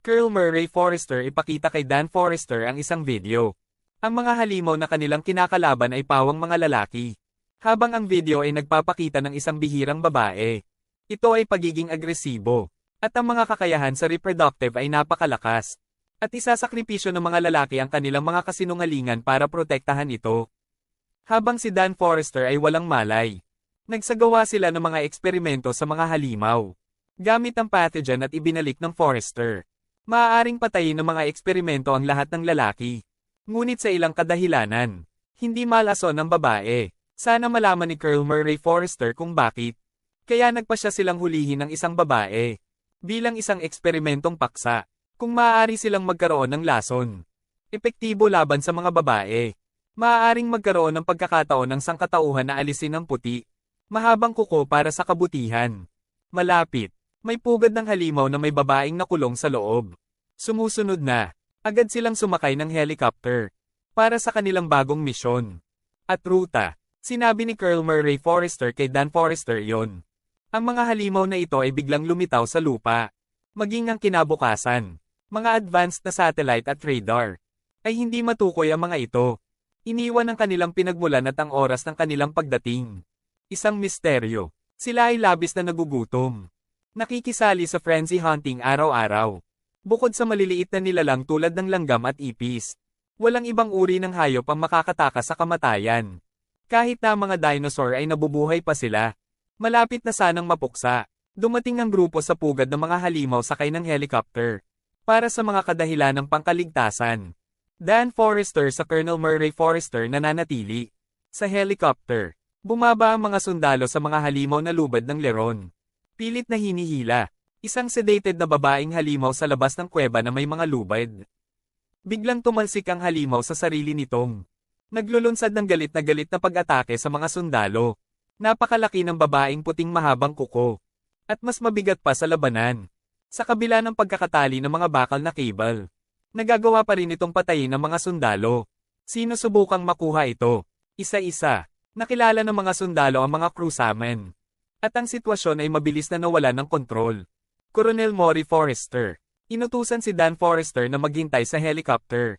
Colonel Murray Forrester ipakita kay Dan Forrester ang isang video. Ang mga halimaw na kanilang kinakalaban ay pawang mga lalaki. Habang ang video ay nagpapakita ng isang bihirang babae. Ito ay pagiging agresibo. At ang mga kakayahan sa reproductive ay napakalakas. At isasakripisyo ng mga lalaki ang kanilang mga kasinungalingan para protektahan ito. Habang si Dan Forrester ay walang malay. Nagsagawa sila ng mga eksperimento sa mga halimaw. Gamit ang pathogen at ibinalik ng Forrester. Maaaring patayin ng mga eksperimento ang lahat ng lalaki. Ngunit sa ilang kadahilanan, hindi malason ng babae. Sana malaman ni Colonel Murray Forrester kung bakit. Kaya nagpa siya silang hulihin ng isang babae. Bilang isang eksperimentong paksa. Kung maaari silang magkaroon ng lason. Epektibo laban sa mga babae. Maaaring magkaroon ng pagkakataon ng sangkatauhan na alisin ang puti. Mahabang kuko para sa kabutihan. Malapit. May pugad ng halimaw na may babaeng nakulong sa loob. Sumusunod na. Agad silang sumakay ng helicopter. Para sa kanilang bagong misyon. At ruta. Sinabi ni Colonel Murray Forrester kay Dan Forrester yon. Ang mga halimaw na ito ay biglang lumitaw sa lupa. Maging ang kinabukasan. Mga advanced na satellite at radar. Ay hindi matukoy ang mga ito. Iniwan ang kanilang pinagmulan at ang oras ng kanilang pagdating. Isang misteryo. Sila ay labis na nagugutom. Nakikisali sa frenzy hunting araw-araw. Bukod sa maliliit na nilalang tulad ng langgam at ipis. Walang ibang uri ng hayop ang makakatakas sa kamatayan. Kahit na mga dinosaur ay nabubuhay pa sila. Malapit na sanang mapuksa. Dumating ang grupo sa pugad ng mga halimaw sakay ng helicopter. Para sa mga kadahilan ng pangkaligtasan. Dan Forrester sa Colonel Murray Forrester nananatili. Sa helicopter. Bumaba ang mga sundalo sa mga halimaw na lubad ng leron. Pilit na hinihila. Isang sedated na babaeng halimaw sa labas ng kuweba na may mga lubad. Biglang tumalsik ang halimaw sa sarili nitong. Naglulunsad ng galit na pag-atake sa mga sundalo. Napakalaki ng babaeng puting mahabang kuko. At mas mabigat pa sa labanan. Sa kabila ng pagkakatali ng mga bakal na cable. Nagagawa pa rin itong patayin ng mga sundalo. Sino subukang makuha ito? Isa-isa. Nakilala ng mga sundalo ang mga crewsamen. At ang sitwasyon ay mabilis na nawala ng kontrol. Colonel Murray Forrester. Inutusan si Dan Forrester na maghintay sa helicopter.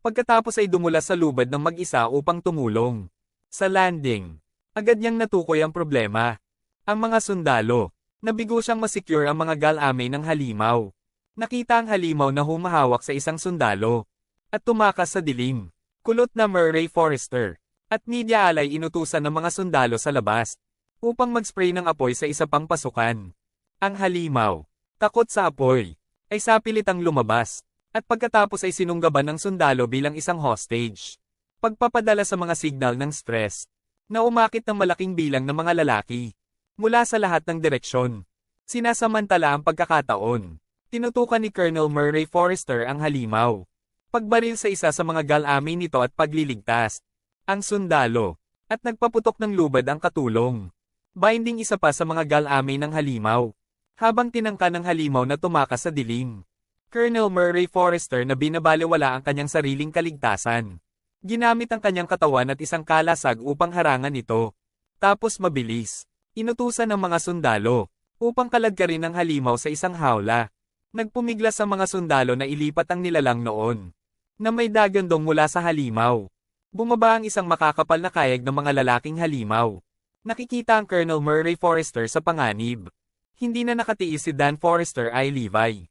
Pagkatapos ay dumulas sa lubad ng mag-isa upang tumulong. Sa landing, agad niyang natukoy ang problema. Ang mga sundalo. Nabigo siyang masecure ang mga galamay ng halimaw. Nakita ang halimaw na humahawak sa isang sundalo. At tumakas sa dilim. Kulot na Murray Forrester. At media alay inutusan ng mga sundalo sa labas. Upang mag-spray ng apoy sa isa pang pasukan. Ang halimaw, takot sa apoy, ay sapilitang lumabas, at pagkatapos ay sinunggaban ng sundalo bilang isang hostage. Pagpapadala sa mga signal ng stress, na umakit ng malaking bilang ng mga lalaki, mula sa lahat ng direksyon. Sinasamantala ang pagkakataon. Tinutukan ni Colonel Murray Forrester ang halimaw. Pagbaril sa isa sa mga galamay nito at pagliligtas. Ang sundalo, at nagpaputok ng lubad ang katulong. Binding isa pa sa mga galamay ng halimaw. Habang tinangka ng halimaw na tumakas sa dilim. Colonel Murray Forrester na binabalewala ang kanyang sariling kaligtasan. Ginamit ang kanyang katawan at isang kalasag upang harangan ito. Tapos mabilis. Inutusan ng mga sundalo. Upang kaladkarin ang halimaw sa isang hawla. Nagpumiglas sa mga sundalo na ilipat ang nilalang noon. Na may dagandong mula sa halimaw. Bumaba ang isang makakapal na kayag ng mga lalaking halimaw. Nakikita ang Colonel Murray Forrester sa panganib. Hindi na nakatiis si Dan Forrester ay Levi.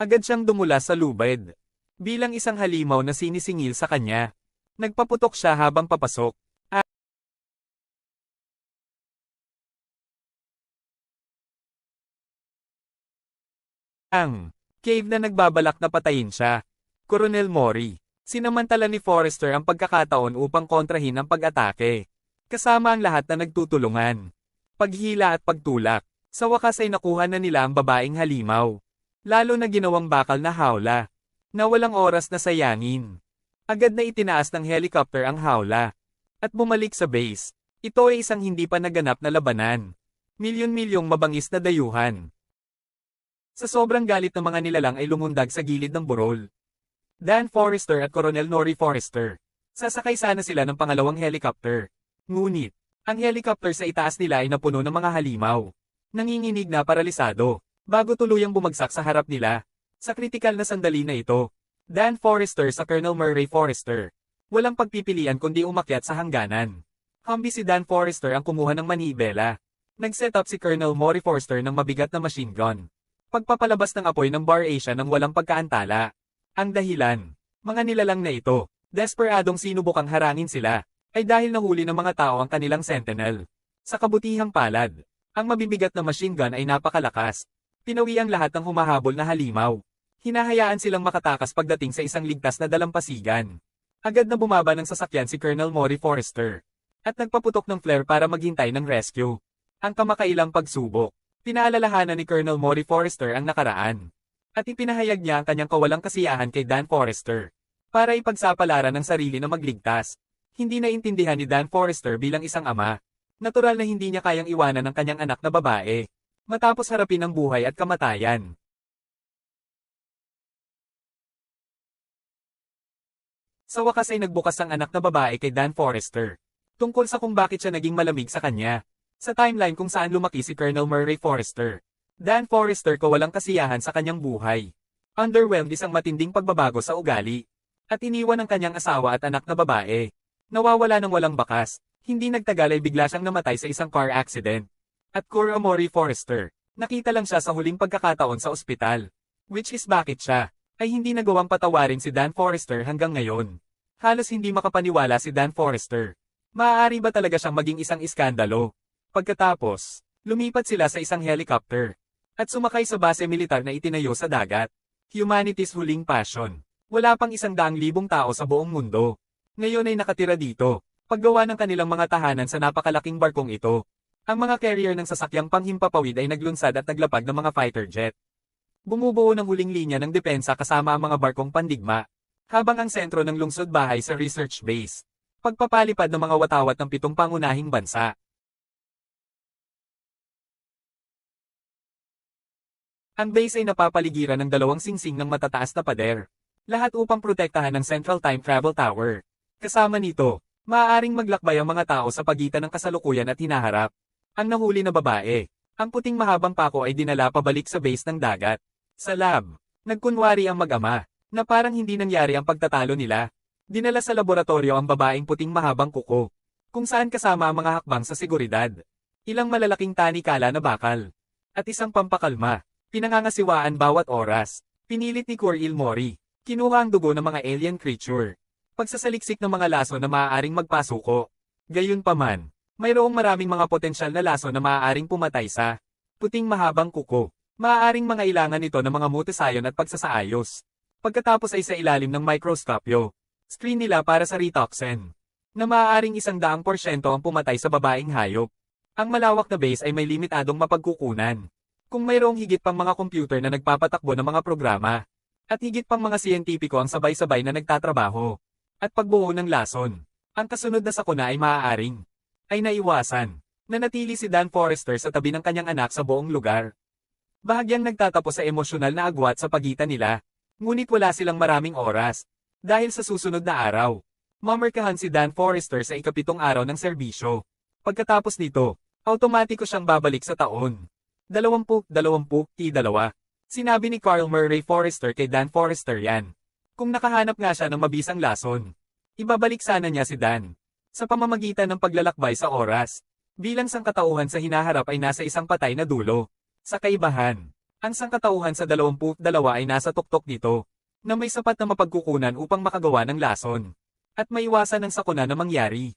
Agad siyang dumula sa lubad. Bilang isang halimaw na sinisingil sa kanya. Nagpaputok siya habang papasok. Ang cave na nagbabalak na patayin siya. Colonel Murray. Sinamantala ni Forrester ang pagkakataon upang kontrahin ang pag-atake. Kasama ang lahat na nagtutulungan. Paghila at pagtulak. Sa wakas ay nakuha na nila ang babaeng halimaw. Lalo na ginawang bakal na hawla. Na walang oras na sayangin. Agad na itinaas ng helicopter ang hawla. At bumalik sa base. Ito ay isang hindi pa naganap na labanan. Milyon-milyong mabangis na dayuhan. Sa sobrang galit ng mga nilalang ay lumundag sa gilid ng burol. Dan Forrester at Colonel Murray Forrester. Sasakay sana sila ng pangalawang helicopter. Ngunit, ang helicopter sa itaas nila ay napuno ng mga halimaw. Nanginginig na paralisado, bago tuluyang bumagsak sa harap nila. Sa kritikal na sandali na ito, Dan Forrester sa Colonel Murray Forrester. Walang pagpipilian kundi umakyat sa hangganan. Humble si Dan Forrester ang kumuha ng manibela. Nag-set up si Colonel Murray Forrester ng mabigat na machine gun. Pagpapalabas ng apoy ng Bar Asia ng walang pagkaantala. Ang dahilan, mga nilalang na ito, desperadong sinubukang harangin sila, ay dahil nahuli ng mga tao ang kanilang sentinel. Sa kabutihang palad, ang mabibigat na machine gun ay napakalakas. Pinawi ang lahat ng humahabol na halimaw. Hinahayaan silang makatakas pagdating sa isang ligtas na dalampasigan. Agad na bumaba ng sasakyan si Colonel Murray Forrester. At nagpaputok ng flare para maghintay ng rescue. Ang kamakailang pagsubok. Pinaalalahanan ni Colonel Murray Forrester ang nakaraan. At ipinahayag niya ang kanyang kawalang kasiyahan kay Dan Forrester. Para ipagsapalaran ng sarili na magligtas. Hindi naintindihan ni Dan Forrester bilang isang ama. Natural na hindi niya kayang iwanan ang kanyang anak na babae. Matapos harapin ang buhay at kamatayan. Sa wakas ay nagbukas ang anak na babae kay Dan Forrester. Tungkol sa kung bakit siya naging malamig sa kanya. Sa timeline kung saan lumaki si Colonel Murray Forrester. Dan Forrester kawalang kasiyahan sa kanyang buhay. Underwhelmed isang matinding pagbabago sa ugali. At iniwan ang kanyang asawa at anak na babae. Nawawala ng walang bakas. Hindi nagtagal ay bigla siyang namatay sa isang car accident. At Cora Murray Forrester, nakita lang siya sa huling pagkakataon sa ospital. Which is bakit siya ay hindi nagawang patawarin si Dan Forrester hanggang ngayon. Halos hindi makapaniwala si Dan Forrester. Maaari ba talaga siyang maging isang iskandalo? Pagkatapos, lumipat sila sa isang helicopter. At sumakay sa base militar na itinayo sa dagat. Humanity's huling passion. Wala pang 100,000 tao sa buong mundo. Ngayon ay nakatira dito. Paggawa ng kanilang mga tahanan sa napakalaking barkong ito. Ang mga carrier ng sasakyang panghimpapawid ay naglunsad at naglapag ng mga fighter jet. Bumubuo ng huling linya ng depensa kasama ang mga barkong pandigma, habang ang sentro ng lungsod bahay sa research base. Pagpapalipad ng mga watawat ng 7 pangunahing bansa. Ang base ay napapaligiran ng 2 singsing ng matataas na pader, lahat upang protektahan ng Central Time Travel Tower. Kasama nito, maaaring maglakbay ang mga tao sa pagitan ng kasalukuyan at hinaharap. Ang nahuli na babae, ang puting mahabang pako ay dinala pabalik sa base ng dagat. Sa lab, nagkunwari ang mag-ama, na parang hindi nangyari ang pagtatalo nila. Dinala sa laboratorio ang babaeng puting mahabang kuko, kung saan kasama ang mga hakbang sa seguridad. Ilang malalaking tanikala na bakal, at isang pampakalma, pinangangasiwaan bawat oras. Pinilit ni Coril Mori, kinuha ang dugo ng mga alien creature. Pagsasaliksik ng mga laso na maaaring magpasuko. Gayunpaman, mayroong maraming mga potensyal na laso na maaaring pumatay sa puting mahabang kuko. Maaaring mangailangan ito ng mga mutasayon at pagsasaayos. Pagkatapos ay sa ilalim ng mikroskopyo, screen nila para sa retoxin, na maaaring 100% ang pumatay sa babaeng hayop. Ang malawak na base ay may limitadong mapagkukunan. Kung mayroong higit pang mga computer na nagpapatakbo ng mga programa, at higit pang mga siyentipiko ang sabay-sabay na nagtatrabaho, at pagbuo ng lason, ang kasunod na sakuna ay maaaring ay naiwasan. Nanatili si Dan Forrester sa tabi ng kanyang anak sa buong lugar. Bahagyang nagtatapos sa emosyonal na agwat sa pagitan nila, ngunit wala silang maraming oras. Dahil sa susunod na araw, mamarkahan si Dan Forrester sa ika-7 araw ng serbisyo. Pagkatapos nito, automatiko siyang babalik sa taon. 20-20-2. Sinabi ni Carl Murray Forrester kay Dan Forrester yan. Kung nakahanap nga siya ng mabisang lason, ibabalik sana niya si Dan. Sa pamamagitan ng paglalakbay sa oras, bilang sangkatauhan sa hinaharap ay nasa isang patay na dulo. Sa kaibahan, ang sangkatauhan sa 22 ay nasa tuktok nito, na may sapat na mapagkukunan upang makagawa ng lason, at maiwasan ang sakuna na mangyari.